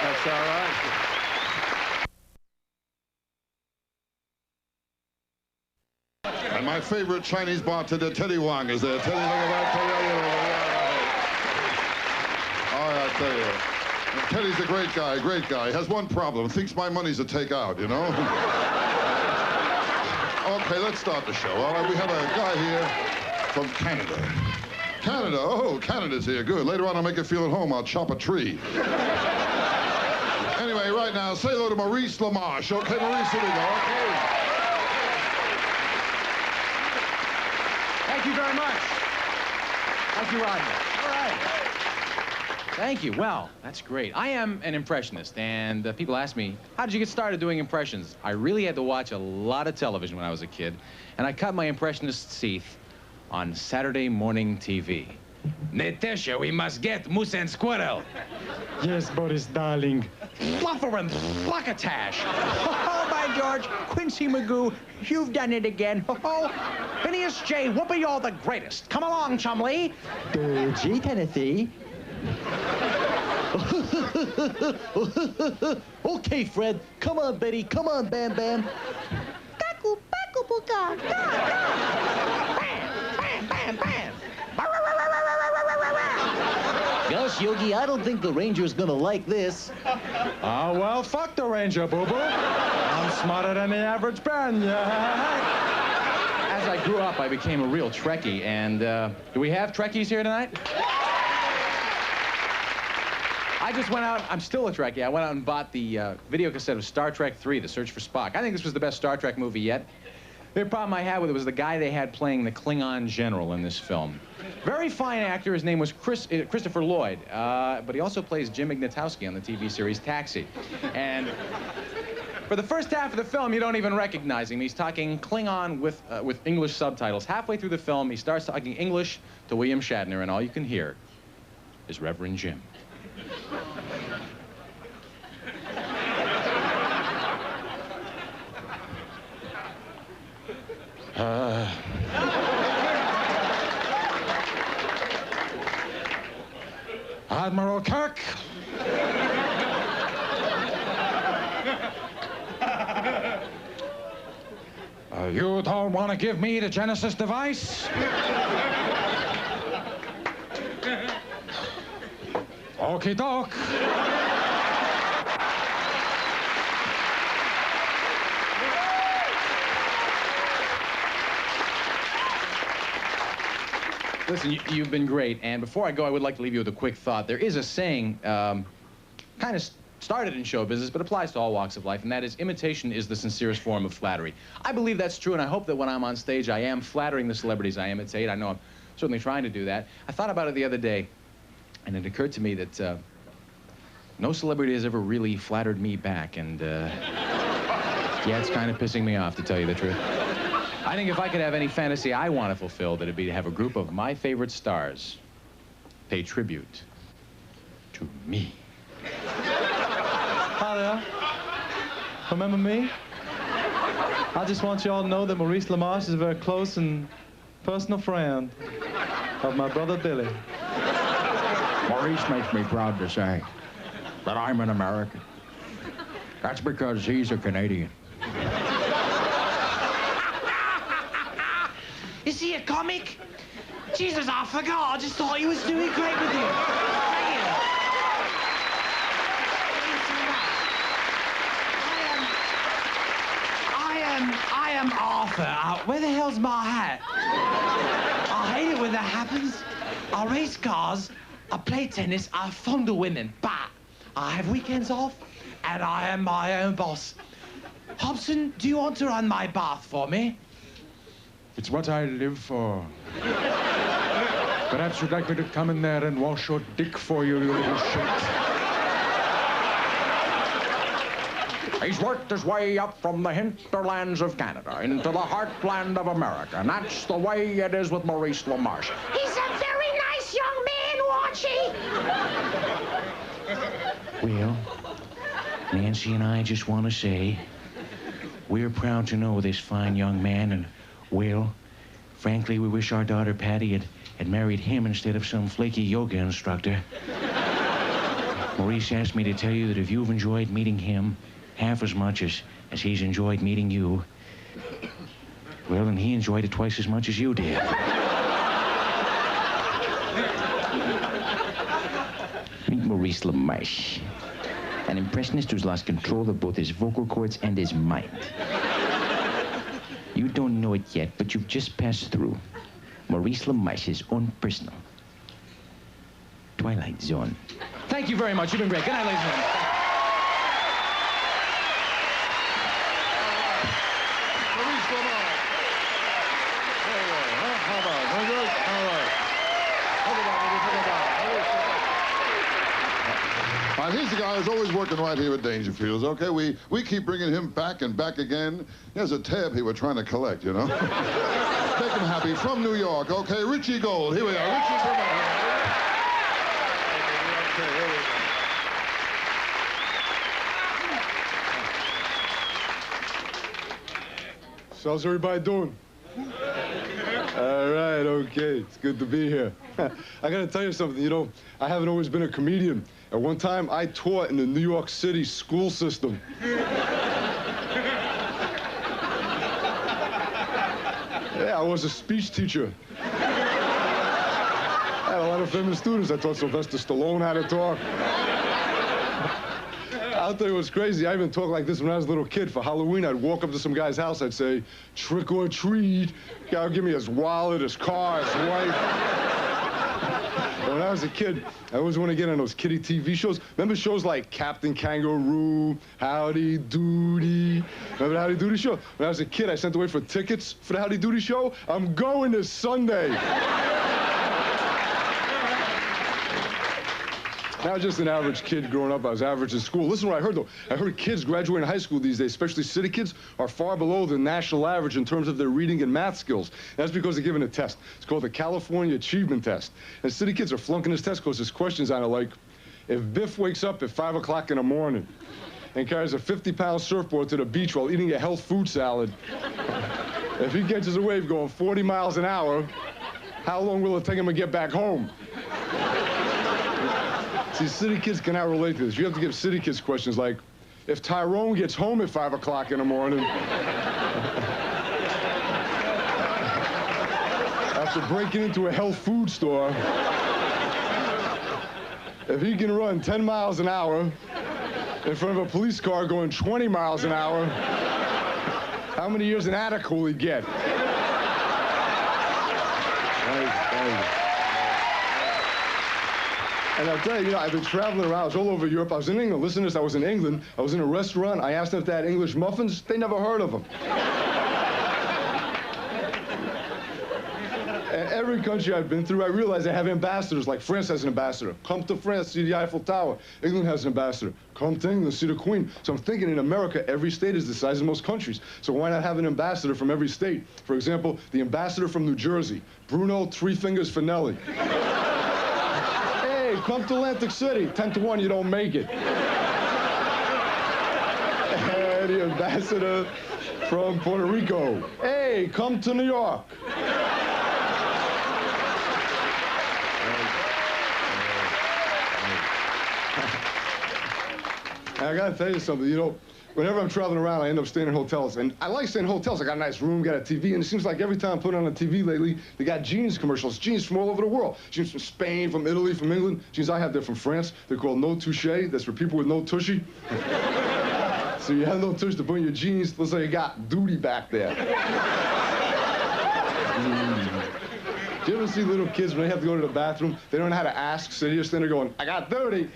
That's all right. And my favorite Chinese bartender, Teddy Wang, is there. Teddy, look at that. Oh, I tell you. Teddy's a great guy, great guy. He has one problem. Thinks my money's a takeout, you know? Okay, let's start the show. All right, we have a guy here from Canada. Canada, oh, Canada's here, good. Later on, I'll make you feel at home. I'll chop a tree. Anyway, right now, say hello to Maurice Lamarche. Okay, Maurice, here we go. Okay. Thank you very much. Thank you, Rodney. All right. Thank you. Well, that's great. I am an impressionist, and people ask me, how did you get started doing impressions? I really had to watch a lot of television when I was a kid, and I cut my impressionist teeth on Saturday morning TV. Natasha, we must get Moose and Squirrel. Yes, Boris, darling. Fluffer and Fluckatash. Oh, by George, Quincy Magoo, you've done it again. Oh, Phineas J. Whoopi, you're the greatest. Come along, Chumley. Gee, Tennessee. Okay, Fred. Come on, Betty. Come on, Bam Bam. Kaku, paku, puka. Bam, bam, bam, bam. Gosh, Yogi, I don't think the Ranger's gonna like this. Ah, well, fuck the Ranger, boo-boo. I'm smarter than the average Ben, yeah? As I grew up, I became a real Trekkie, and do we have Trekkies here tonight? I just went out, I'm still a Trekkie, I went out and bought the video cassette of Star Trek III, The Search for Spock. I think this was the best Star Trek movie yet. The problem I had with it was the guy they had playing the Klingon general in this film. Very fine actor, his name was Christopher Lloyd, but he also plays Jim Ignatowski on the TV series Taxi. And for the first half of the film, you don't even recognize him. He's talking Klingon with English subtitles. Halfway through the film, he starts talking English to William Shatner, and all you can hear is Reverend Jim. Admiral Kirk. You don't want to give me the Genesis device? Okie doke. Listen, you've been great, and before I go, I would like to leave you with a quick thought. There is a saying, kind of started in show business, but applies to all walks of life, and that is, imitation is the sincerest form of flattery. I believe that's true, and I hope that when I'm on stage, I am flattering the celebrities I imitate. I know I'm certainly trying to do that. I thought about it the other day, and it occurred to me that no celebrity has ever really flattered me back, and yeah, it's kind of pissing me off, to tell you the truth. I think if I could have any fantasy I want to fulfill, that'd be to have a group of my favorite stars pay tribute to me. Hi there. Remember me? I just want you all to know that Maurice Lamarche is a very close and personal friend of my brother Billy. Maurice makes me proud to say that I'm an American. That's because he's a Canadian. Is he a comic? Jesus, I forgot. I just thought he was doing great with you. Thank you. I am Arthur. Where the hell's my hat? I hate it when that happens. I race cars, I play tennis, I fondle women, but I have weekends off, and I am my own boss. Hobson, do you want to run my bath for me? It's what I live for. Perhaps you'd like me to come in there and wash your dick for you, you little shit. He's worked his way up from the hinterlands of Canada into the heartland of America, and that's the way it is with Maurice Lamarche. He's a very nice young man, Watchy. Well, Nancy and I just want to say we're proud to know this fine young man, and, well, frankly, we wish our daughter Patty had married him instead of some flaky yoga instructor. Maurice asked me to tell you that if you've enjoyed meeting him half as much as he's enjoyed meeting you, well, then he enjoyed it twice as much as you did. Meet Maurice Lamarche, an impressionist who's lost control of both his vocal cords and his mind. You don't know it yet, but you've just passed through Maurice Lamarche's own personal Twilight Zone. Thank you very much. You've been great. Good night, ladies and gentlemen. Maurice Lamarche. How about? All right. All right, he's the guy who's always working right here at Dangerfield's, okay? We keep bringing him back and back again. There's a tab here we're trying to collect, you know? Make him happy. From New York, okay? Richie Gold. Here we are. Richie, come on. Okay, here we go. So how's everybody doing? All right, okay. It's good to be here. I gotta tell you something, you know, I haven't always been a comedian. At one time, I taught in the New York City school system. Yeah, I was a speech teacher. I had a lot of famous students. I taught Sylvester Stallone how to talk. I'll tell you what's crazy. I even talked like this when I was a little kid. For Halloween, I'd walk up to some guy's house. I'd say, trick or treat. Guy would give me his wallet, his car, his wife. When I was a kid, I always wanted to get on those kiddie TV shows. Remember shows like Captain Kangaroo, Howdy Doody? Remember the Howdy Doody show? When I was a kid, I sent away for tickets for the Howdy Doody show. I'm going this Sunday. Not just an average kid growing up. I was average in school. Listen to what I heard, though. I heard kids graduating high school these days, especially city kids, are far below the national average in terms of their reading and math skills. That's because they're given a test. It's called the California Achievement Test. And city kids are flunking this test because there's questions on it like, if Biff wakes up at 5 o'clock in the morning and carries a 50-pound surfboard to the beach while eating a health food salad, if he catches a wave going 40 miles an hour, how long will it take him to get back home? See, city kids cannot relate to this. You have to give city kids questions like, if Tyrone gets home at 5 o'clock in the morning, after breaking into a health food store, if he can run 10 miles an hour in front of a police car going 20 miles an hour, how many years in attic will he get? And I'll tell you, I've been traveling around. I was all over Europe. I was in England. Listen to this. I was in England. I was in a restaurant. I asked them if they had English muffins. They never heard of them. And every country I've been through, I realized they have ambassadors. Like France has an ambassador. Come to France, see the Eiffel Tower. England has an ambassador. Come to England, see the Queen. So I'm thinking in America, every state is the size of most countries. So why not have an ambassador from every state? For example, the ambassador from New Jersey, Bruno Three Fingers Finelli. Come to Atlantic City. 10 to 1, you don't make it. The ambassador from Puerto Rico. Hey, come to New York. And I gotta tell you something, whenever I'm traveling around, I end up staying in hotels. And I like staying in hotels. I got a nice room, got a TV, and it seems like every time I put on a TV lately, they got jeans commercials. Jeans from all over the world. Jeans from Spain, from Italy, from England. Jeans I have, they're from France. They're called No Touche. That's for people with no tushy. So you have no tush to put in your jeans. Looks like you got duty back there. Do you ever see little kids when they have to go to the bathroom? They don't know how to ask, so they just stand there going, I got duty.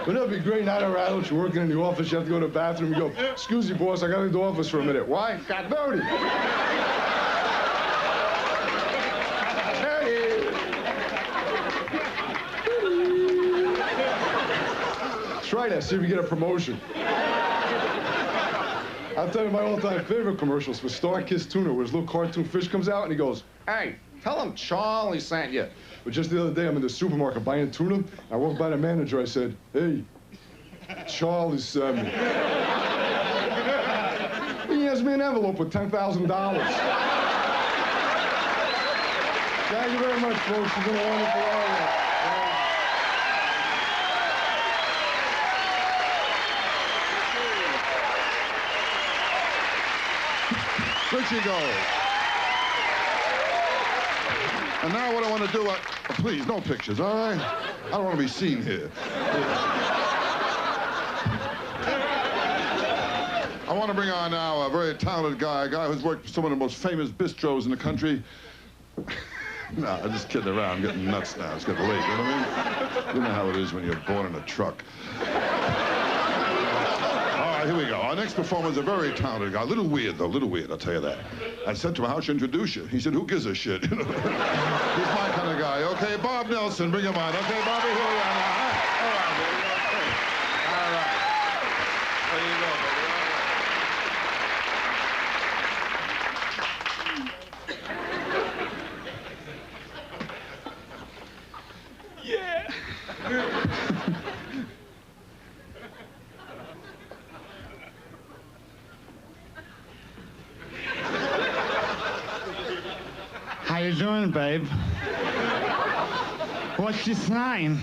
Wouldn't that be great night around? You're working in the office, you have to go to the bathroom, you go, excuse me, boss, I gotta leave the office for a minute. Why? Got dirty. Try that, see if you get a promotion. I'll tell you my all-time favorite commercials for Star-Kissed Tuna, where his little cartoon fish comes out and he goes, hey, tell him Charlie sent you. But just the other day, I'm in the supermarket buying tuna. I walked by the manager. I said, hey, Charlie sent me. He hands me an envelope with $10,000. Thank you very much, folks. You've been a wonderful audience. Richie goes. And now what I want to do, please, no pictures, all right? I don't want to be seen here. I want to bring on now a very talented guy, a guy who's worked for some of the most famous bistros in the country. No, I'm just kidding around. I'm getting nuts now. It's getting late, you know what I mean? You know how it is when you're born in a truck. All right, here we go. Our next performer is a very talented guy. A little weird, though. A little weird, I'll tell you that. I said to him, how should I introduce you? He said, who gives a shit? He's my kind of guy. Okay, Bob Nelson, bring him on. Okay, Bobby, here we are now. All right, here we go. Okay. All right. There you go, baby. How you doing, babe? What's your sign?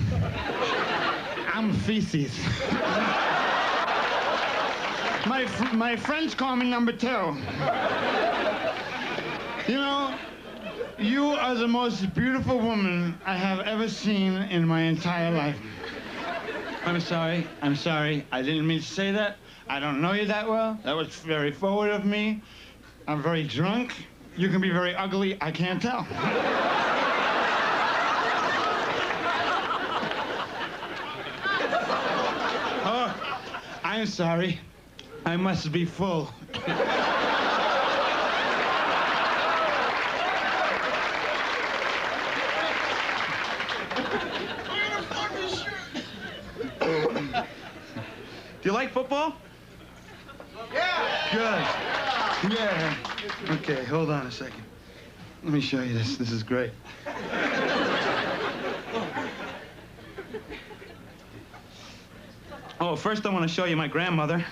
I'm feces. My friends call me number 2. You know, you are the most beautiful woman I have ever seen in my entire life. I'm sorry. I didn't mean to say that. I don't know you that well. That was very forward of me. I'm very drunk. You can be very ugly. I can't tell. Oh, I'm sorry. I must be full. Do you like football? Yeah. Good. Yeah. Okay, hold on a second. Let me show you this. This is great. Oh, first I want to show you my grandmother.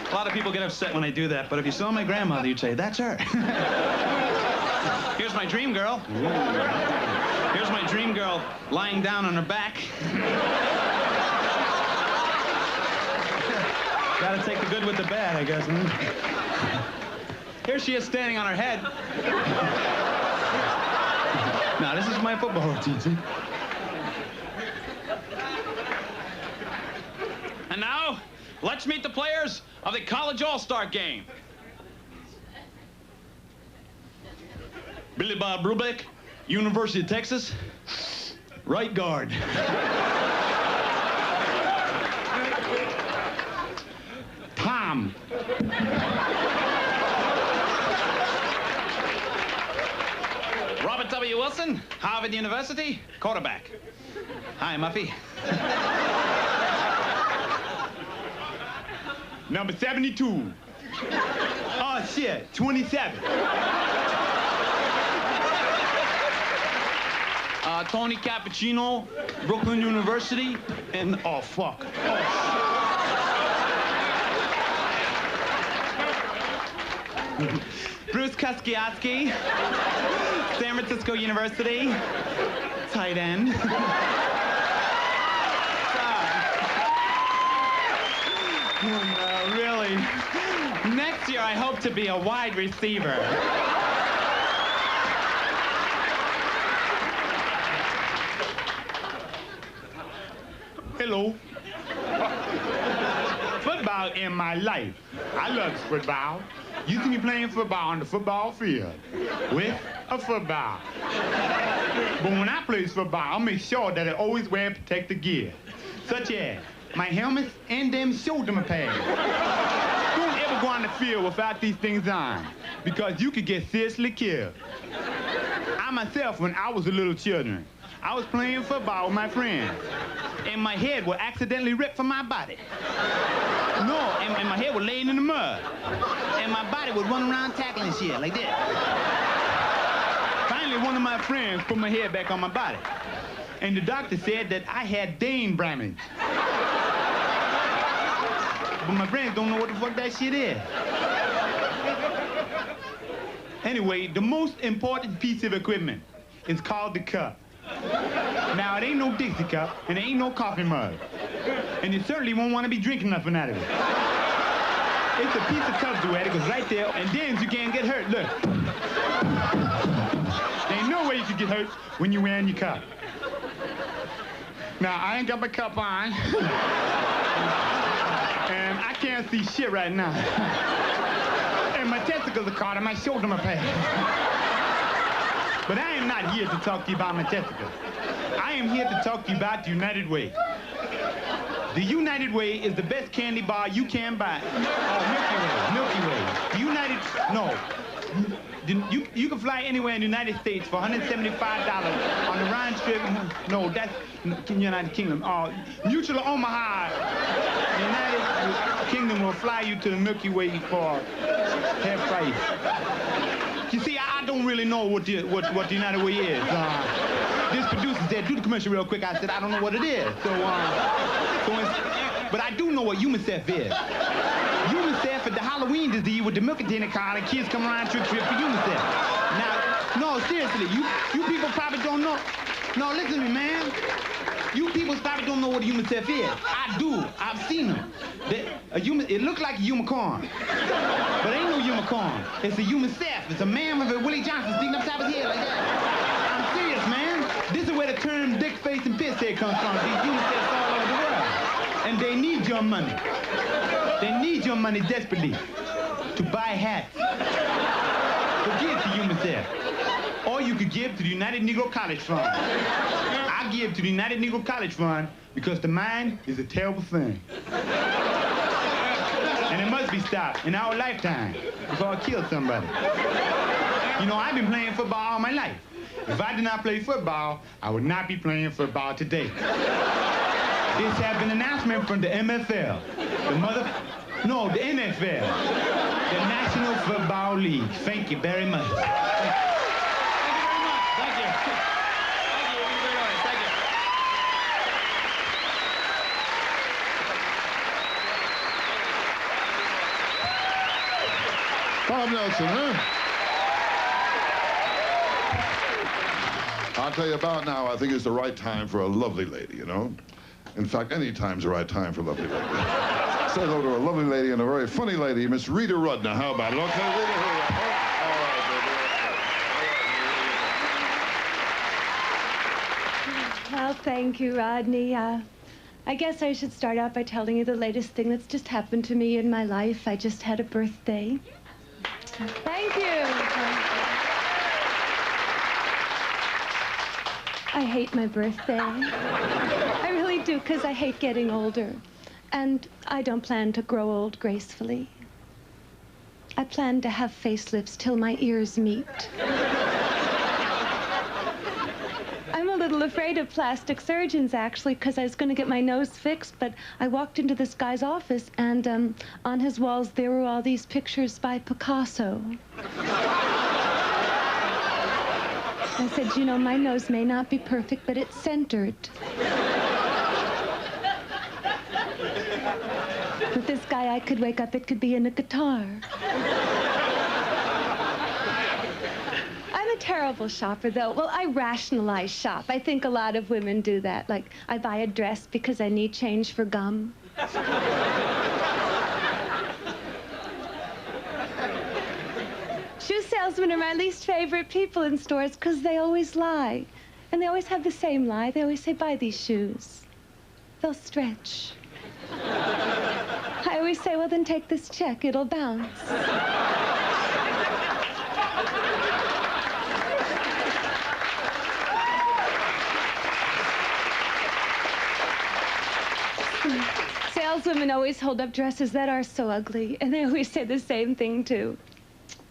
A lot of people get upset when I do that, but if you saw my grandmother, you'd say, that's her. Here's my dream girl. Here's my dream girl lying down on her back. Gotta take the good with the bad, I guess. Here she is standing on her head. Now, this is my football routine, see? And now, let's meet the players of the College All-Star Game. Billy Bob Brubeck, University of Texas, right guard. Tom. Robert W. Wilson, Harvard University, quarterback. Hi, Muffy. Number 72. Oh, shit, 27. Tony Cappuccino, Brooklyn University, and oh, fuck. Bruce Kuskiatsky, San Francisco University, tight end. Really? Next year, I hope to be a wide receiver. Hello. Football in my life. I love football. You see me playing football on the football field with a football. But when I play football, I make sure that I always wear protective gear, such as my helmet and them shoulder pads. Don't ever go on the field without these things on, because you could get seriously killed. I myself, when I was a little children, I was playing football with my friends, and my head would accidentally rip from my body. No, and my head was laying in the mud, and my body would run around tackling shit like that. Finally, recently, one of my friends put my hair back on my body. And the doctor said that I had Dane Bramage. But my friends don't know what the fuck that shit is. Anyway, the most important piece of equipment is called the cup. Now, it ain't no Dixie cup, and it ain't no coffee mug. And you certainly won't want to be drinking nothing out of it. It's a piece of Tupperware that goes right there, and then you can't get hurt. Look. There ain't no way you can get hurt when you're wearing your cup. Now, I ain't got my cup on. And I can't see shit right now. And my testicles are caught and my shoulder are pain. But I am not here to talk to you about my testicles. I am here to talk to you about the United Way. The United Way is the best candy bar you can buy. Oh, Milky Way. The United... No. You can fly anywhere in the United States for $175 on the round trip. No, that's United Kingdom. Mutual Omaha. The United Kingdom will fly you to the Milky Way for half price. You see, I don't really know what the United Way is. This producer said, do the commercial real quick. I said, I don't know what it is. But I do know what UNICEF is. UNICEF is the Halloween disease with the milk container car and kids come around trick for UNICEF. Now, no, seriously, you people probably don't know. No, listen to me, man. You people probably don't know what a UNICEF is. I do. I've seen them. It looks like a unicorn. But it ain't no unicorn. It's a UNICEF. It's a man with a Willie Johnson sticking up top of his head like that. I'm serious, man. This is where the term dick face and piss head comes from. These UNICEFs all over the world. And they need your money. They need your money desperately to buy hats. So give to UNICEF. Or you could give to the United Negro College Fund. I give to the United Negro College Fund because the mind is a terrible thing. And it must be stopped in our lifetime before it kills somebody. You know, I've been playing football all my life. If I did not play football, I would not be playing football today. This has been an announcement from the MFL. The NFL. The National Football League. Thank you very much. Thank you. Bob Nelson, huh? I'll tell you about now, I think it's the right time for a lovely lady, you know? In fact, any time's the right time for a lovely lady. Say hello to a lovely lady and a very funny lady, Miss Rita Rudner. How about it? Okay, Rita, here you are. All right, baby. Well, thank you, Rodney. I guess I should start out by telling you the latest thing that's just happened to me in my life. I just had a birthday. Thank you. I hate my birthday. I really do, because I hate getting older. And I don't plan to grow old gracefully. I plan to have facelifts till my ears meet. I'm a little afraid of plastic surgeons, actually, because I was going to get my nose fixed, but I walked into this guy's office, and on his walls there were all these pictures by Picasso. I said, you know, my nose may not be perfect, but it's centered. With this guy, I could wake up, it could be in a guitar. I'm a terrible shopper, though. Well, I rationalize shop. I think a lot of women do that. Like, I buy a dress because I need change for gum. Shoe salesmen are my least favorite people in stores because they always lie. And they always have the same lie. They always say, buy these shoes. They'll stretch. I always say, well, then take this check. It'll bounce. Saleswomen always hold up dresses that are so ugly. And they always say the same thing, too.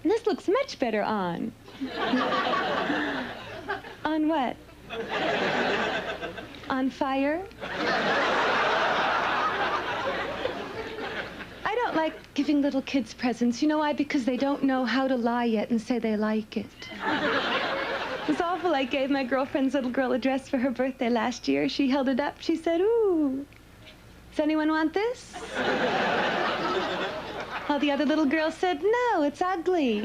This looks much better on. On what? On fire? I don't like giving little kids presents. You know why? Because they don't know how to lie yet and say they like it. It was awful. I gave my girlfriend's little girl a dress for her birthday last year. She held it up. She said, ooh, does anyone want this? All the other little girls said, no, it's ugly.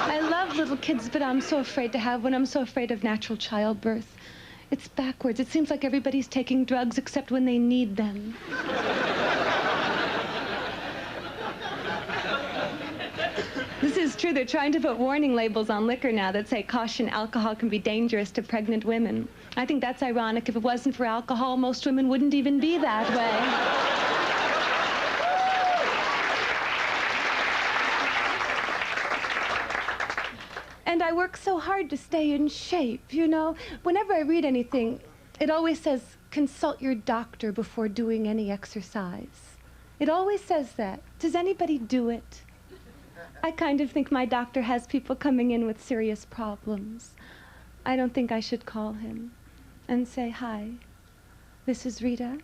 I love little kids, but I'm so afraid to have one. I'm so afraid of natural childbirth. It's backwards. It seems like everybody's taking drugs except when they need them. This is true. They're trying to put warning labels on liquor now that say, caution, alcohol can be dangerous to pregnant women. I think that's ironic. If it wasn't for alcohol, most women wouldn't even be that way. And I work so hard to stay in shape, you know. Whenever I read anything, it always says, consult your doctor before doing any exercise. It always says that. Does anybody do it? I kind of think my doctor has people coming in with serious problems. I don't think I should call him and say, hi, this is Rita.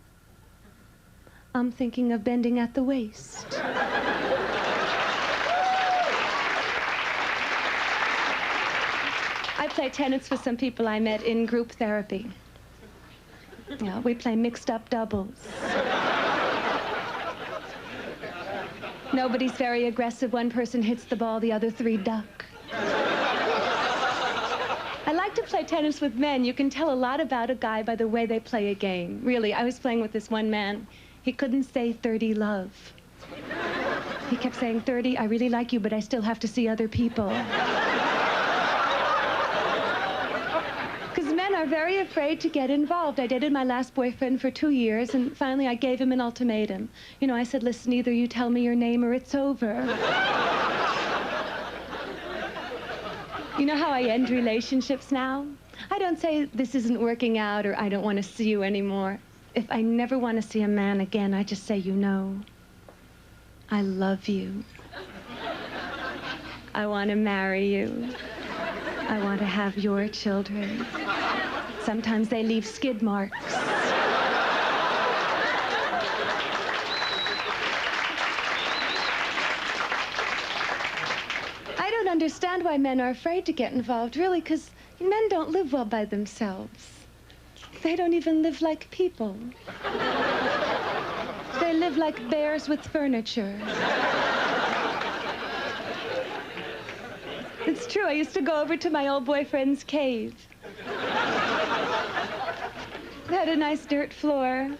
I'm thinking of bending at the waist. I play tennis with some people I met in group therapy. Yeah, we play mixed-up doubles. Nobody's very aggressive. One person hits the ball, the other three duck. I like to play tennis with men. You can tell a lot about a guy by the way they play a game. Really, I was playing with this one man. He couldn't say 30 love. He kept saying 30, I really like you, but I still have to see other people. Men are very afraid to get involved. I dated my last boyfriend for 2 years, and finally I gave him an ultimatum. You know, I said, listen, either you tell me your name or it's over. You know how I end relationships now? I don't say this isn't working out or I don't want to see you anymore. If I never want to see a man again, I just say, you know, I love you. I want to marry you. I want to have your children. Sometimes they leave skid marks. I don't understand why men are afraid to get involved, really, because men don't live well by themselves. They don't even live like people. They live like bears with furniture. It's true. I used to go over to my old boyfriend's cave. It had a nice dirt floor.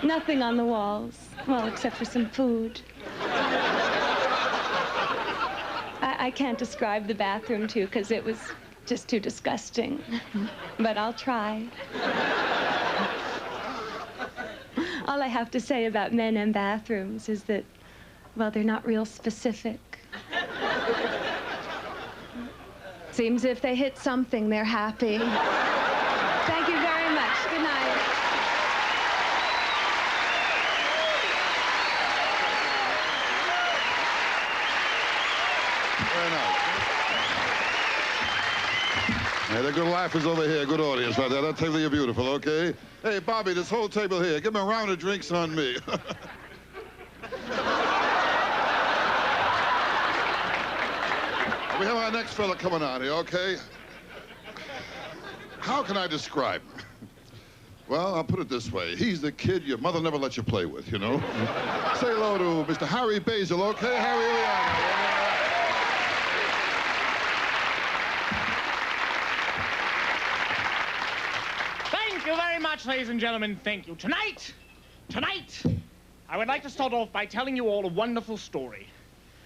Nothing on the walls. Well, except for some food. I can't describe the bathroom, too, because it was just too disgusting. But I'll try. All I have to say about men and bathrooms is that, well, they're not real specific. Seems if they hit something, they're happy. Thank you very much. Good night. Very nice. Hey, the good laughers over here. Good audience right there. That table, you're beautiful, okay? Hey, Bobby, this whole table here, give me a round of drinks on me. We have our next fella coming on here, okay? How can I describe him? Well, I'll put it this way. He's the kid your mother never let you play with, you know? Say hello to Mr. Harry Basil, okay? Harry, here we are. Thank you very much, ladies and gentlemen. Thank you. Tonight, I would like to start off by telling you all a wonderful story.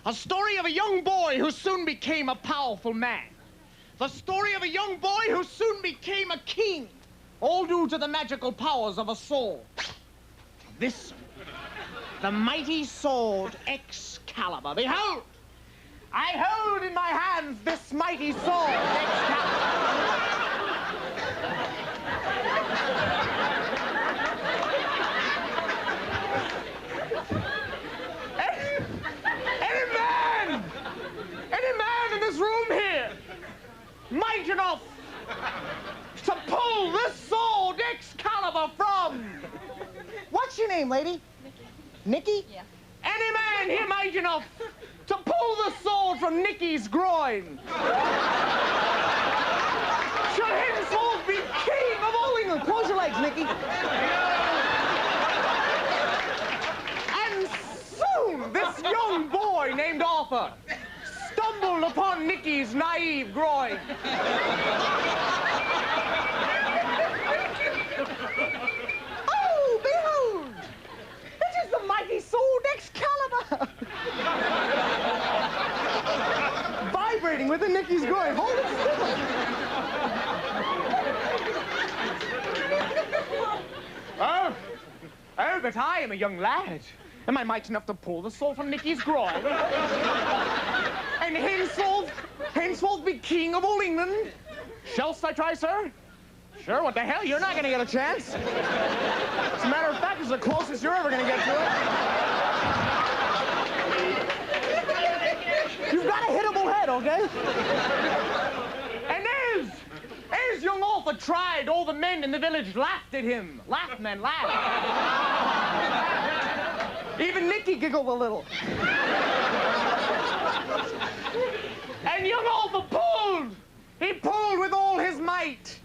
A story of a young boy who soon became a powerful man. The story of a young boy who soon became a king. All due to the magical powers of a sword. This, the mighty sword Excalibur. Behold! I hold in my hands this mighty sword Excalibur. Any man in this room here might enough to pull this sword Excalibur from. What's your name, lady? Nikki? Yeah. Any man here might enough to pull pull the sword from Nicky's groin. Shall henceforth be king of all England. Close your legs, Nicky. And soon this young boy named Arthur stumbled upon Nicky's naive groin. Oh, behold! It is the mighty sword Excalibur! Vibrating within Nicky's groin. Hold it still. Oh, but I am a young lad. Am I mighty enough to pull the sword from Nicky's groin? And henceforth be king of all England? Shallst I try, sir? Sure, what the hell? You're not gonna get a chance. As a matter of fact, it's the closest you're ever gonna get to it. You've got a hittable head, okay? And as young Arthur tried, all the men in the village laughed at him. Laughed, men, laughed. Even Nicky giggled a little. And young Arthur pulled. He pulled with all his might.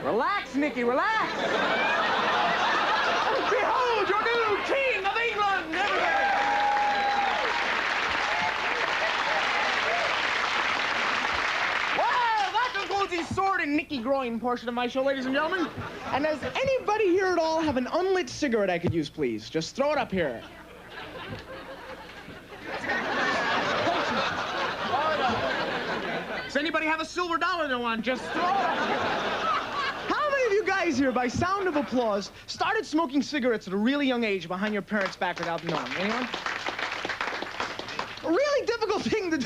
Relax, Nicky, relax. Behold your new king of England, everybody. Well, that concludes the sword and Nicky groin portion of my show, ladies and gentlemen. And does anybody here at all have an unlit cigarette I could use, please? Just throw it up here. Does anybody have a silver dollar they want? Just throw it up here. How many of you guys here, by sound of applause, started smoking cigarettes at a really young age behind your parents' back without knowing? Anyone? A really difficult thing to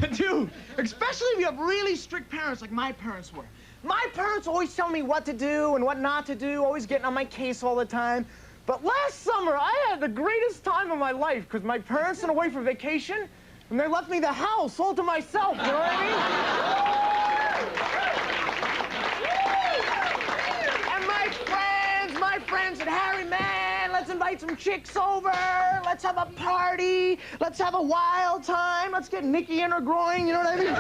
do, especially if you have really strict parents like my parents were. My parents always tell me what to do and what not to do, always getting on my case all the time. But last summer, I had the greatest time of my life because my parents went away for vacation and they left me the house all to myself, you know what I mean? And my friends said, Harry, man, let's invite some chicks over. Let's have a party. Let's have a wild time. Let's get Nicky in her groin, you know what I mean?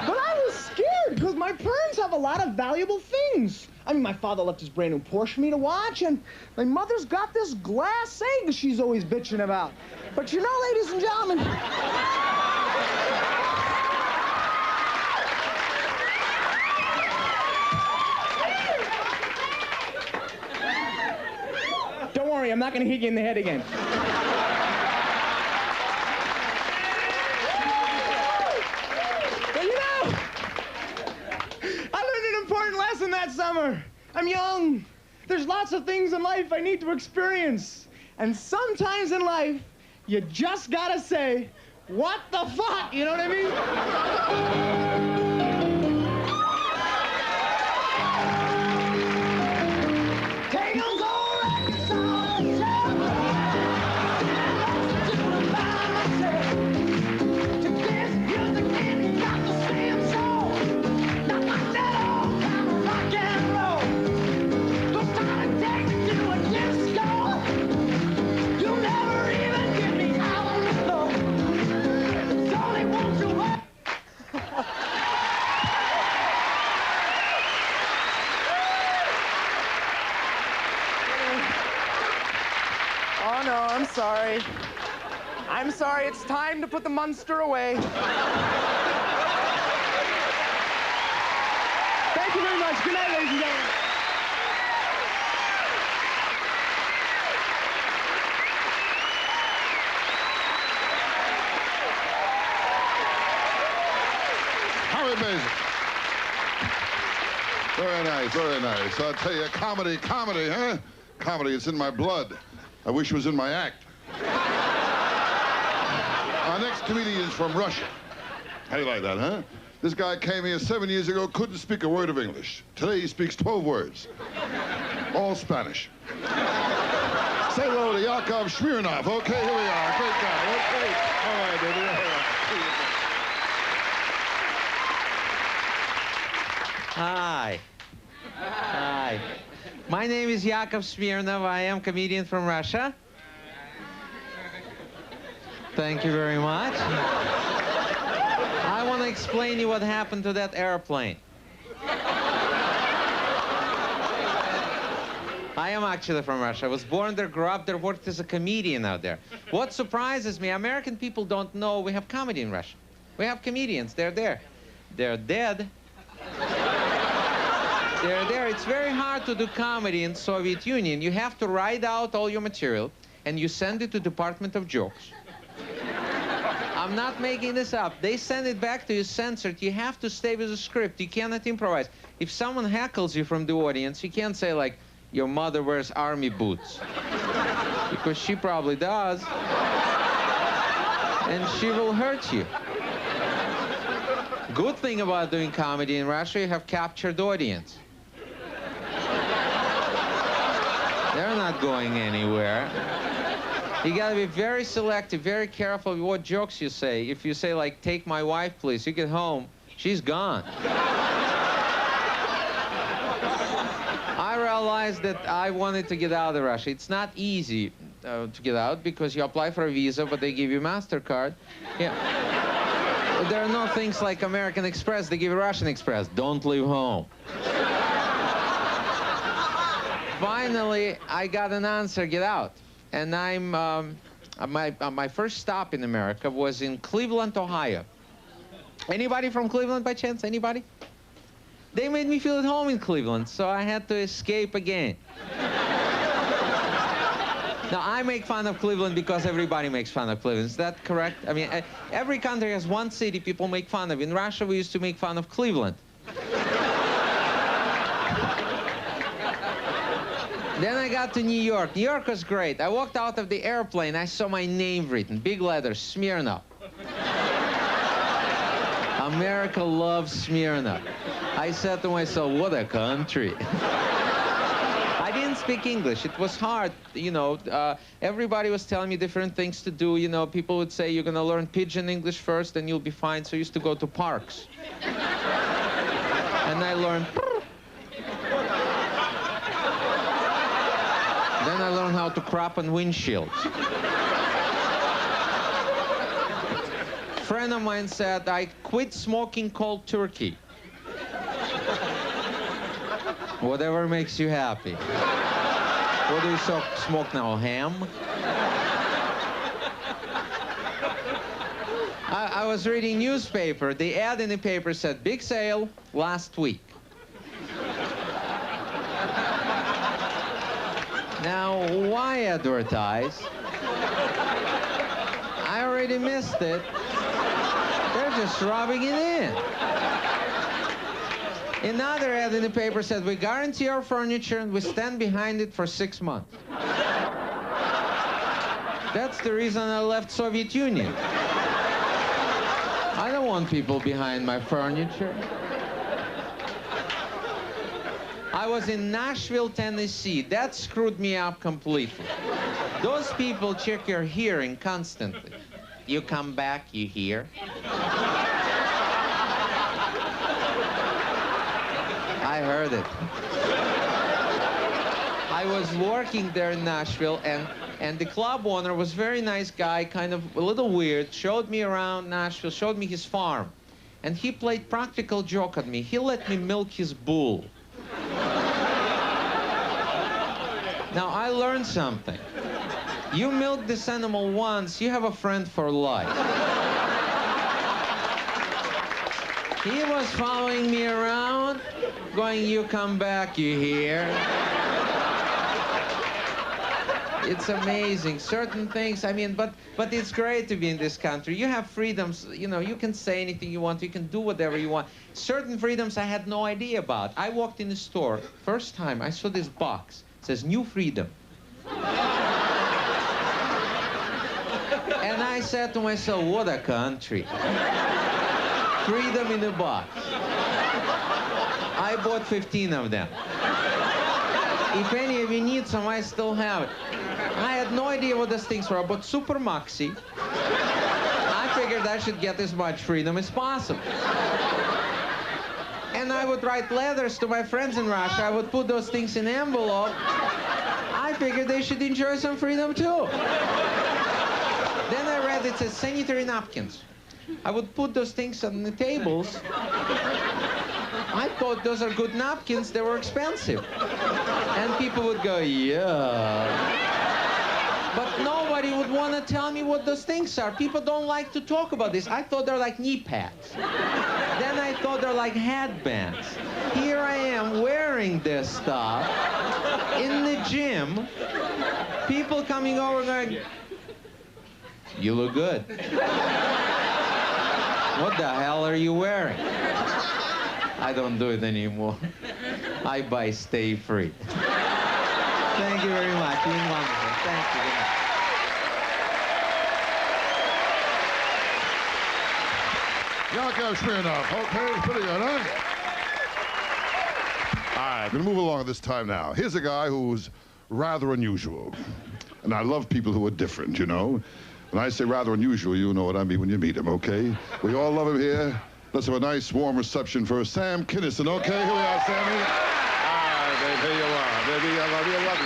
But I was scared because my parents have a lot of valuable things. I mean, my father left his brand new Porsche for me to watch, and my mother's got this glass egg she's always bitching about. But you know, ladies and gentlemen, don't worry, I'm not going to hit you in the head again. But you know, I learned an important lesson that summer. I'm young. There's lots of things in life I need to experience. And sometimes in life, you just gotta say, what the fuck? You know what I mean? I'm sorry, it's time to put the monster away. Thank you very much. Good night, ladies and gentlemen. Harry Basil. Very nice, very nice. I'll tell you, comedy, huh? Comedy, it's in my blood. I wish it was in my act. Our next comedian is from Russia. How do you like that, huh? This guy came here 7 years ago, couldn't speak a word of English. Today he speaks 12 words. All Spanish. Say hello to Yakov Smirnoff. Okay, here we are. Great guy. Okay. All right, baby. All right. Hi. Hi. My name is Yakov Smirnoff. I am comedian from Russia. Thank you very much. I want to explain you what happened to that airplane. I am actually from Russia. I was born there, grew up there, worked as a comedian out there. What surprises me, American people don't know we have comedy in Russia. We have comedians. They're there. They're dead. They're there. It's very hard to do comedy in Soviet Union. You have to write out all your material, and you send it to Department of Jokes. I'm not making this up. They send it back to you censored. You have to stay with the script. You cannot improvise. If someone heckles you from the audience, you can't say, like, your mother wears army boots. Because she probably does. And she will hurt you. Good thing about doing comedy in Russia, you have captured audience. They're not going anywhere. You gotta be very selective, very careful what jokes you say. If you say, like, take my wife, please, you get home, she's gone. I realized that I wanted to get out of Russia. It's not easy to get out because you apply for a visa, but they give you MasterCard. Yeah. There are no things like American Express. They give you Russian Express. Don't leave home. Finally, I got an answer, get out. And my first stop in America was in Cleveland, Ohio. Anybody from Cleveland by chance? Anybody? They made me feel at home in Cleveland, so I had to escape again. Now, I make fun of Cleveland because everybody makes fun of Cleveland. Is that correct? I mean, every country has one city people make fun of. In Russia, we used to make fun of Cleveland. Then I got to New York. New York was great. I walked out of the airplane. I saw my name written, big letters, Smirnoff. America loves Smirnoff. I said to myself, what a country. I didn't speak English. It was hard, you know. Everybody was telling me different things to do. You know, people would say, you're going to learn Pidgin English first, and you'll be fine. So I used to go to parks. And I learned... Then I learned how to crop on windshields. A friend of mine said, I quit smoking cold turkey. Whatever makes you happy. What do you smoke now, ham? I was reading newspaper. The ad in the paper said, big sale last week. Now, why advertise? I already missed it. They're just rubbing it in. Another ad in the paper said, we guarantee our furniture and we stand behind it for 6 months. That's the reason I left Soviet Union. I don't want people behind my furniture. I was in Nashville, Tennessee. That screwed me up completely. Those people check your hearing constantly. You come back, you hear. I heard it. I was working there in Nashville, and the club owner was a very nice guy, kind of a little weird, showed me around Nashville, showed me his farm. And he played practical joke on me. He let me milk his bull. Now, I learned something. You milk this animal once, you have a friend for life. He was following me around, going, you come back, you hear? It's amazing. Certain things, I mean, but it's great to be in this country. You have freedoms, you know, you can say anything you want, you can do whatever you want. Certain freedoms I had no idea about. I walked in the store, first time, I saw this box. It says, New Freedom. And I said to myself, what a country. Freedom in a box. I bought 15 of them. If any of you need some, I still have it. I had no idea what those things were. I bought Super Maxi. I figured I should get as much freedom as possible. And I would write letters to my friends in Russia. I would put those things in envelope. I figured they should enjoy some freedom too. Then I read it says sanitary napkins. I would put those things on the tables. I thought those are good napkins. They were expensive. And people would go, yeah. But nobody would want to tell me what those things are. People don't like to talk about this. I thought they're like knee pads. Then I thought they're like headbands. Here I am wearing this stuff in the gym. People coming over going, you look good. What the hell are you wearing? I don't do it anymore. I buy Stay Free. Thank you very much. You've been wonderful. Thank you. Yakov Smirnoff. Okay, pretty good, huh? All right, we're gonna move along this time now. Here's a guy who's rather unusual. And I love people who are different, you know? When I say rather unusual, you know what I mean when you meet him, okay? We all love him here. Let's have a nice, warm reception for Sam Kinison, okay? Here we are, Sammy. All right, baby, here you are. Baby, I love you, I love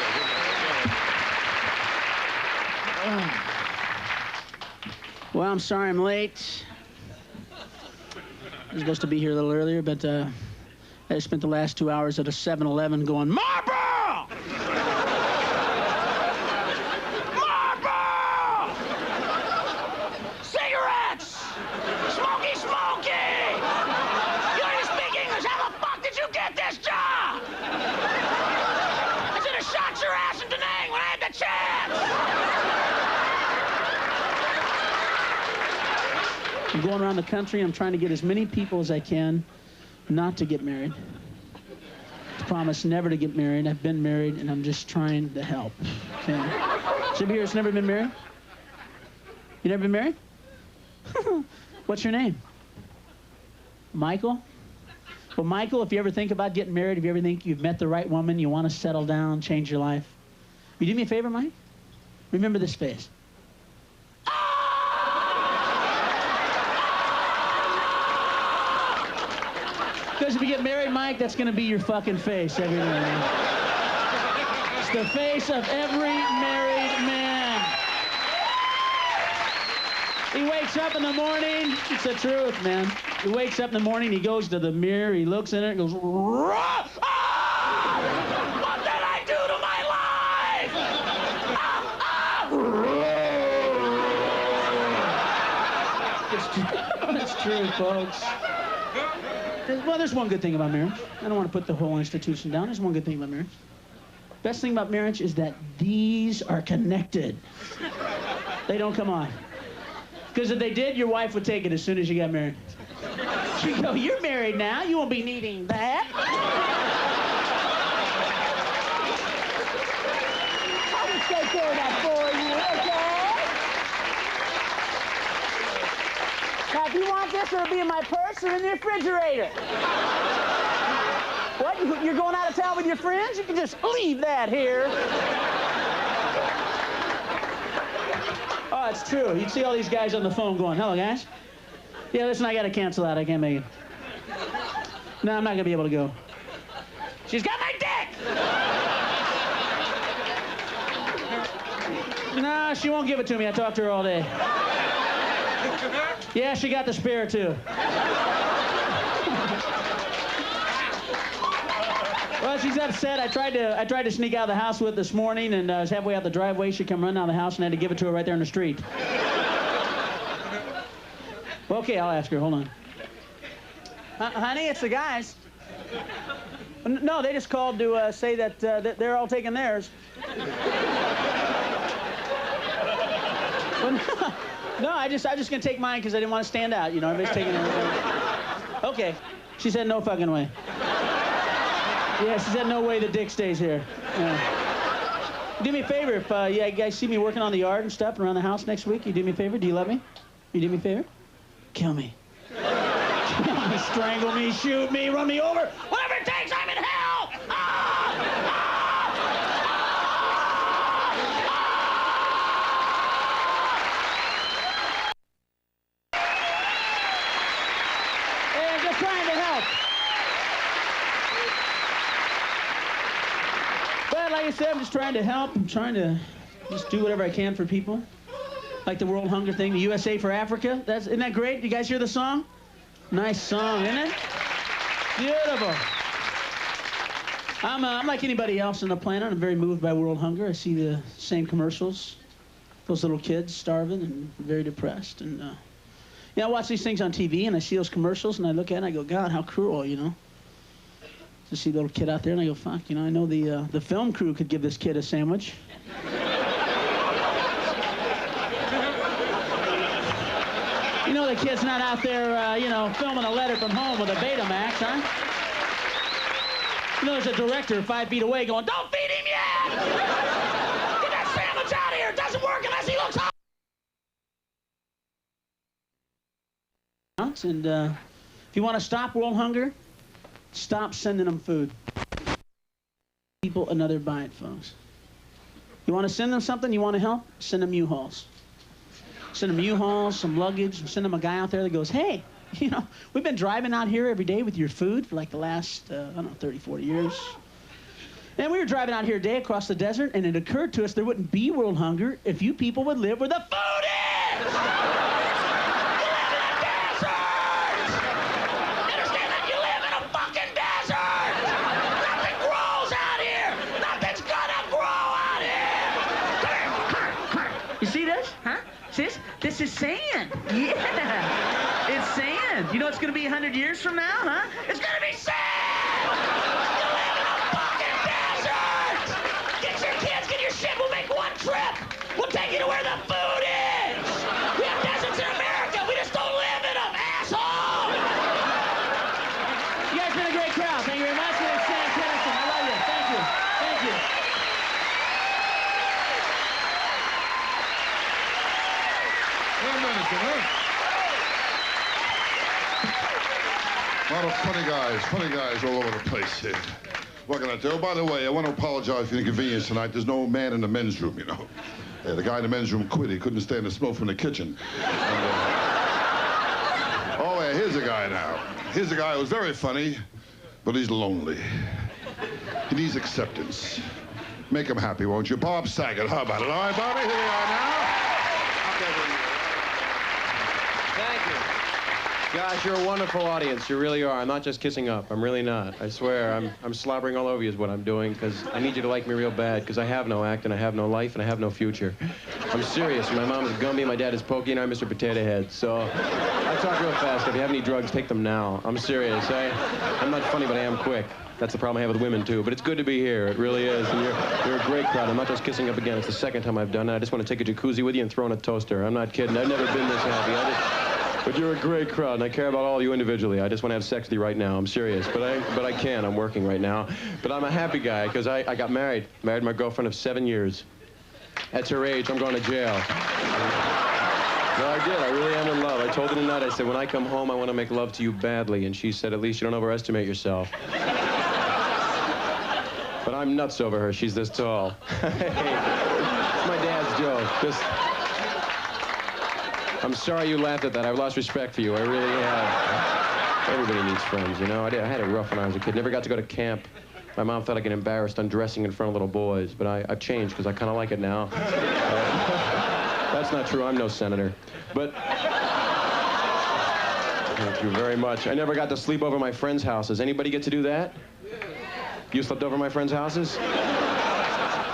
you. Well, I'm sorry I'm late. I was supposed to be here a little earlier, but I just spent the last 2 hours at a 7-Eleven going, Marlboro! Marlboro! Cigarettes! Smoky, smoky! You don't even speak English. How the fuck did you get this job? I should have shot your ass in Da Nang when I had the chance! I'm going around the country. I'm trying to get as many people as I can not to get married. I promise never to get married. I've been married, and I'm just trying to help. Okay. Somebody here that's never been married? You never been married? What's your name? Michael? Well, Michael, if you ever think about getting married, if you ever think you've met the right woman, you want to settle down, change your life, will you do me a favor, Mike? Remember this face. Because if you get married, Mike, that's going to be your fucking face every day. It's the face of every married man. He wakes up in the morning. It's the truth, man. He wakes up in the morning, he goes to the mirror, he looks in it, and goes, "Ah! What did I do to my life? It's true, folks. Well, there's one good thing about marriage. I don't want to put the whole institution down. There's one good thing about marriage. Best thing about marriage is that these are connected. They don't come on. Because if they did, your wife would take it as soon as you got married. She'd go, you're married now. You won't be needing that. I'll just take care of that for you, okay? Now, if you want this, it'll be in my purse or in the refrigerator. What? You're going out of town with your friends? You can just leave that here. Oh, it's true. You'd see all these guys on the phone going, hello, guys. Yeah, listen, I got to cancel out. I can't make it. No, I'm not going to be able to go. She's got my dick! No, she won't give it to me. I talked to her all day. Yeah, she got the spare, too. Well, she's upset. I tried to sneak out of the house with this morning, and I was halfway out the driveway. She come running out of the house, and I had to give it to her right there in the street. Well, okay, I'll ask her. Hold on. Honey, it's the guys. No, they just called to say that they're all taking theirs. Well, no, I just gonna take mine because I didn't want to stand out. You know, everybody's taking theirs. Okay. She said no fucking way. Yeah, she said no way the dick stays here. Yeah. Do me a favor, if you guys see me working on the yard and stuff and around the house next week, you do me a favor? Do you love me? You do me a favor? Kill me. Kill me, strangle me, shoot me, run me over. Whatever it takes, I'm in hell! Hey, I'm just trying to help. like I said, I'm just trying to help. I'm trying to just do whatever I can for people. Like the World Hunger thing, the USA for Africa. Isn't that great? You guys hear the song? Nice song, isn't it? Beautiful. I'm like anybody else on the planet. I'm very moved by world hunger. I see the same commercials. Those little kids starving and very depressed. And I watch these things on TV and I see those commercials and I look at it and I go, God, how cruel, you know? To see a little kid out there and I go, fuck, you know, I know the film crew could give this kid a sandwich. You know the kid's not out there, you know, filming a letter from home with a Betamax, huh? You know there's a director 5 feet away going, don't feed him yet! Get that sandwich out of here! It doesn't work unless he looks hot! And if you want to stop world hunger, stop sending them food. People another bite, folks. You want to send them something, you want to help, send them U-Hauls. Send them U-Hauls, some luggage, and send them a guy out there that goes, hey, you know, we've been driving out here every day with your food for like the last, I don't know, 30, 40 years. And we were driving out here today across the desert, and it occurred to us there wouldn't be world hunger if you people would live where the food is! You live in a desert! Understand that you live in a fucking desert! Nothing grows out here! Nothing's gonna grow out here! You see this? Huh? See this? This is sand. Yeah. It's sand. You know it's going to be 100 years from now, huh? It's gonna be sand! You live in a fucking desert! Get your kids, get your shit, we'll make one trip! We'll take you to where the food is! We have deserts in America, we just don't live in them, asshole! You guys been a great crowd. Thank you very much. My name's Sam Kinison. I love you. Thank you. Thank you. A lot of funny guys all over the place here. What can I do? Oh, by the way, I want to apologize for the inconvenience tonight. There's no man in the men's room, you know. Yeah, the guy in the men's room quit. He couldn't stand the smoke from the kitchen. Oh, yeah, here's a guy now. Here's a guy who's very funny, but he's lonely. He needs acceptance. Make him happy, won't you? Bob Saget, how about it? All right, Bobby, here we are now. Thank you. Gosh, you're a wonderful audience. You really are. I'm not just kissing up. I'm really not. I swear. I'm slobbering all over you is what I'm doing, because I need you to like me real bad, because I have no act, and I have no life, and I have no future. I'm serious. My mom is Gumby, my dad is Pokey, and I'm Mr. Potato Head. So I talk real fast. If you have any drugs, take them now. I'm serious. I'm not funny, but I am quick. That's the problem I have with women, too. But it's good to be here. It really is. And you're a great crowd. I'm not just kissing up again. It's the second time I've done it. I just want to take a jacuzzi with you and throw in a toaster. I'm not kidding. I've never been this happy. But you're a great crowd, and I care about all of you individually. I just want to have sex with you right now. I'm serious. But I can't. I'm working right now. But I'm a happy guy, because I got married. Married my girlfriend of 7 years. At her age, I'm going to jail. No, I did. I really am in love. I told her tonight, I said, when I come home, I want to make love to you badly. And she said, at least you don't overestimate yourself. But I'm nuts over her. She's this tall. Hey, it's my dad's joke. Just... I'm sorry you laughed at that. I've lost respect for you. I really have. Everybody needs friends, you know? I had it rough when I was a kid. Never got to go to camp. My mom thought I'd get embarrassed undressing in front of little boys, but I've changed because I kind of like it now. That's not true. I'm no senator. But thank you very much. I never got to sleep over my friends' houses. Anybody get to do that? You slept over my friends' houses?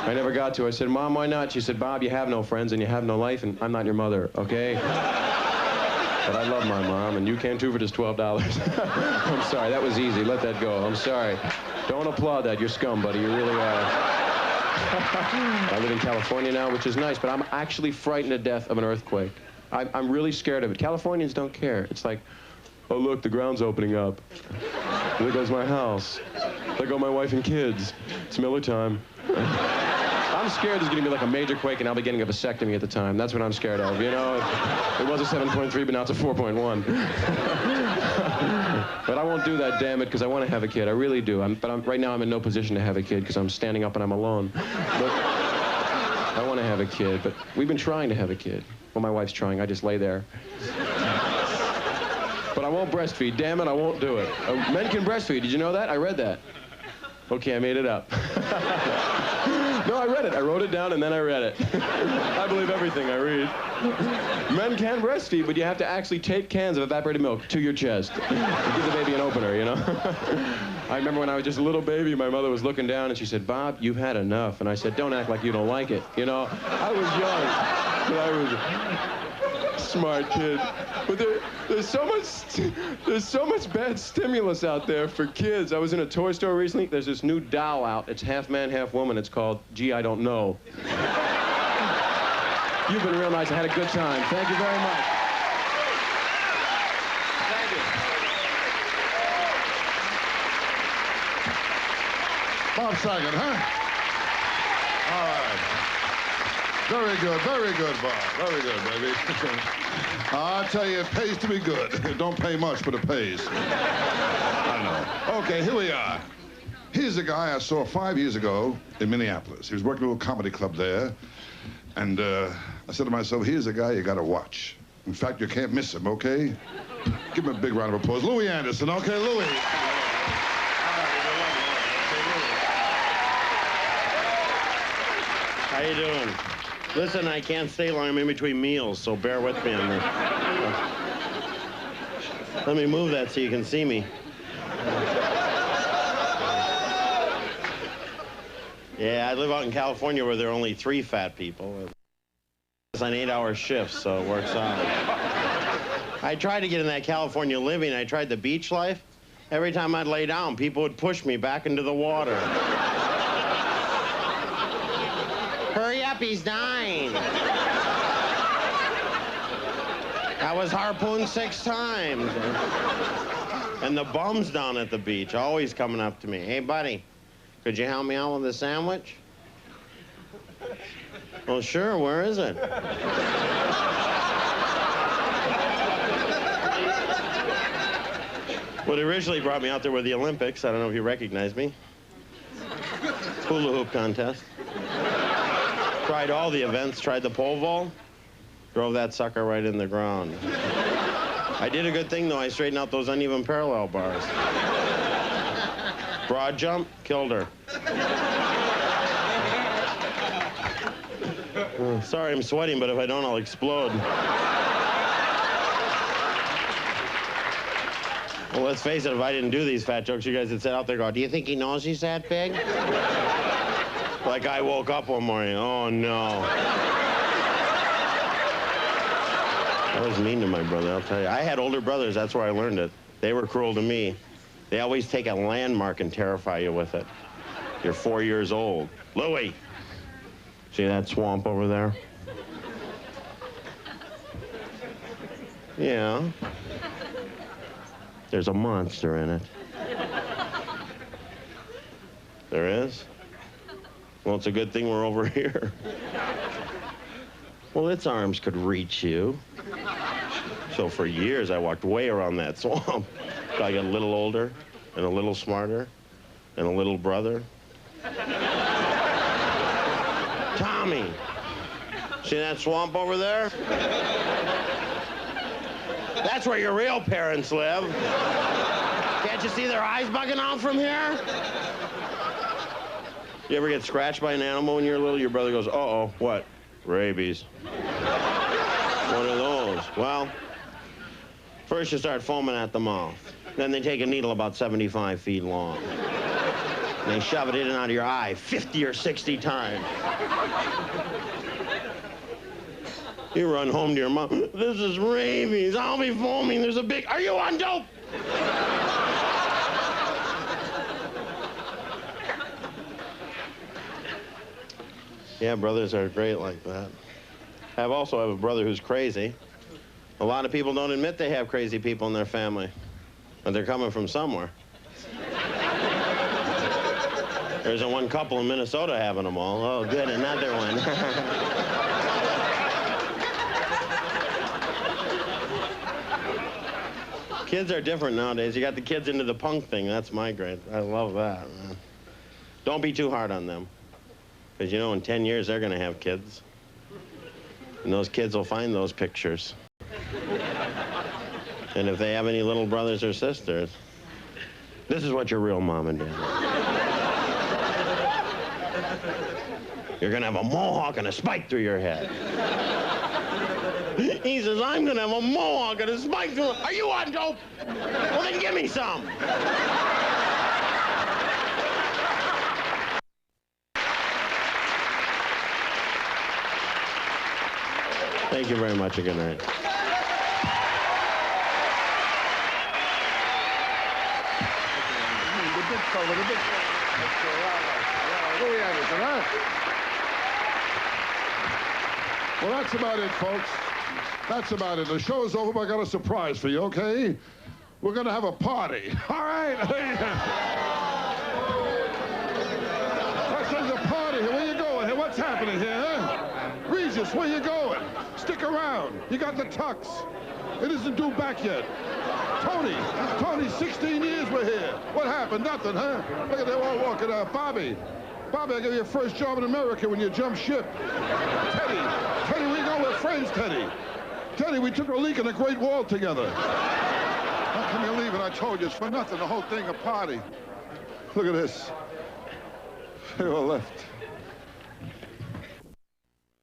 I never got to. I said, Mom, why not? She said, Bob, you have no friends and you have no life, and I'm not your mother, okay? But I love my mom, and you can too for just $12. I'm sorry, that was easy. Let that go. I'm sorry. Don't applaud that. You're scum, buddy. You really are. I live in California now, which is nice, but I'm actually frightened to death of an earthquake. I'm really scared of it. Californians don't care. It's like, oh, look, the ground's opening up. There goes my house. There go my wife and kids. It's Miller time. I'm scared there's going to be like a major quake and I'll be getting a vasectomy at the time. That's what I'm scared of, you know? It was a 7.3, but now it's a 4.1. But I won't do that, damn it, because I want to have a kid. I really do. Right now I'm in no position to have a kid because I'm standing up and I'm alone. But I want to have a kid, but we've been trying to have a kid. Well, my wife's trying. I just lay there. But I won't breastfeed. Damn it, I won't do it. Men can breastfeed. Did you know that? I read that. Okay, I made it up. No, I read it. I wrote it down and then I read it. I believe everything I read. Men can breastfeed, but you have to actually take cans of evaporated milk to your chest. Give the baby an opener, you know? I remember when I was just a little baby, my mother was looking down and she said, "Bob, you've had enough." And I said, "Don't act like you don't like it." You know, I was young, but I was a smart kid. But there's so much bad stimulus out there for kids. I was in a toy store recently. There's this new doll out. It's half man, half woman. It's called Gee, I Don't Know. You've been real nice. I had a good time. Thank you very much. Thank you. Bob Saget, huh? All right. Very good, Bob. Very good, baby. I tell you, it pays to be good. It don't pay much, but it pays. I know. Okay, here we are. Here's a guy I saw 5 years ago in Minneapolis. He was working at a little comedy club there. And I said to myself, here's a guy you got to watch. In fact, you can't miss him, okay? Give him a big round of applause. Louie Anderson, okay, Louie. How you doing? Listen, I can't stay long. I'm in between meals, so bear with me on this. Let me move that so you can see me. Yeah, I live out in California where there are only 3 fat people. It's on 8-hour shifts, so it works out. I tried to get in that California living. I tried the beach life. Every time I'd lay down, people would push me back into the water. Hurry up, he's dying. I was harpooned 6 times. And the bums down at the beach always coming up to me. "Hey, buddy, could you help me out with a sandwich?" "Well, sure, where is it?" What originally brought me out there were the Olympics. I don't know if you recognize me. Hula hoop contest. Tried all the events, tried the pole vault, drove that sucker right in the ground. I did a good thing, though. I straightened out those uneven parallel bars. Broad jump, killed her. Sorry, I'm sweating, but if I don't, I'll explode. Well, let's face it, if I didn't do these fat jokes, you guys would sit out there going, "Do you think he knows he's that big?" Like I woke up one morning, oh no. I was mean to my brother, I'll tell you. I had older brothers, that's where I learned it. They were cruel to me. They always take a landmark and terrify you with it. You're 4 years old. "Louie, see that swamp over there?" "Yeah. There's a monster in it." "There is? Well, it's a good thing we're over here." "Well, its arms could reach you." So for years, I walked way around that swamp. So I got a little older, and a little smarter, and a little brother. "Tommy, see that swamp over there? That's where your real parents live. Can't you see their eyes bugging out from here?" You ever get scratched by an animal when you're little? Your brother goes, "Uh-oh, what?" "Rabies." "What are those?" "Well, first you start foaming at the mouth. Then they take a needle about 75 feet long. And they shove it in and out of your eye 50 or 60 times. You run home to your mom. "This is rabies. I'll be foaming. There's a big... Are you on dope?" Yeah, brothers are great like that. I also have a brother who's crazy. A lot of people don't admit they have crazy people in their family, but they're coming from somewhere. There's a one couple in Minnesota having them all. Oh, good, another one. Kids are different nowadays. You got the kids into the punk thing. That's my great. I love that, man. Don't be too hard on them. Because, you know, in 10 years, they're going to have kids. And those kids will find those pictures. And if they have any little brothers or sisters, this is what your real mom and dad are. You're gonna have a mohawk and a spike through your head. He says, I'm gonna have a mohawk and a spike through. Are you on dope? Well, then give me some. Thank you very much and good night. The big fella, the big fella. Louie Anderson, huh? Well, that's about it, folks. That's about it. The show's over, but I got a surprise for you, okay? We're gonna have a party. All right? There's a party here. Where you going here? What's happening here, huh? Regis, where you going? Stick around. You got the tux. It isn't due back yet. Tony, 16 years we're here. What happened? Nothing, huh? Look at them all walking out. Bobby, I gave you your first job in America when you jumped ship. Teddy, we go, we're friends, Teddy. Teddy, we took a leak in the Great Wall together. How come you're leaving? I told you, it's for nothing, the whole thing a party. Look at this. They all left.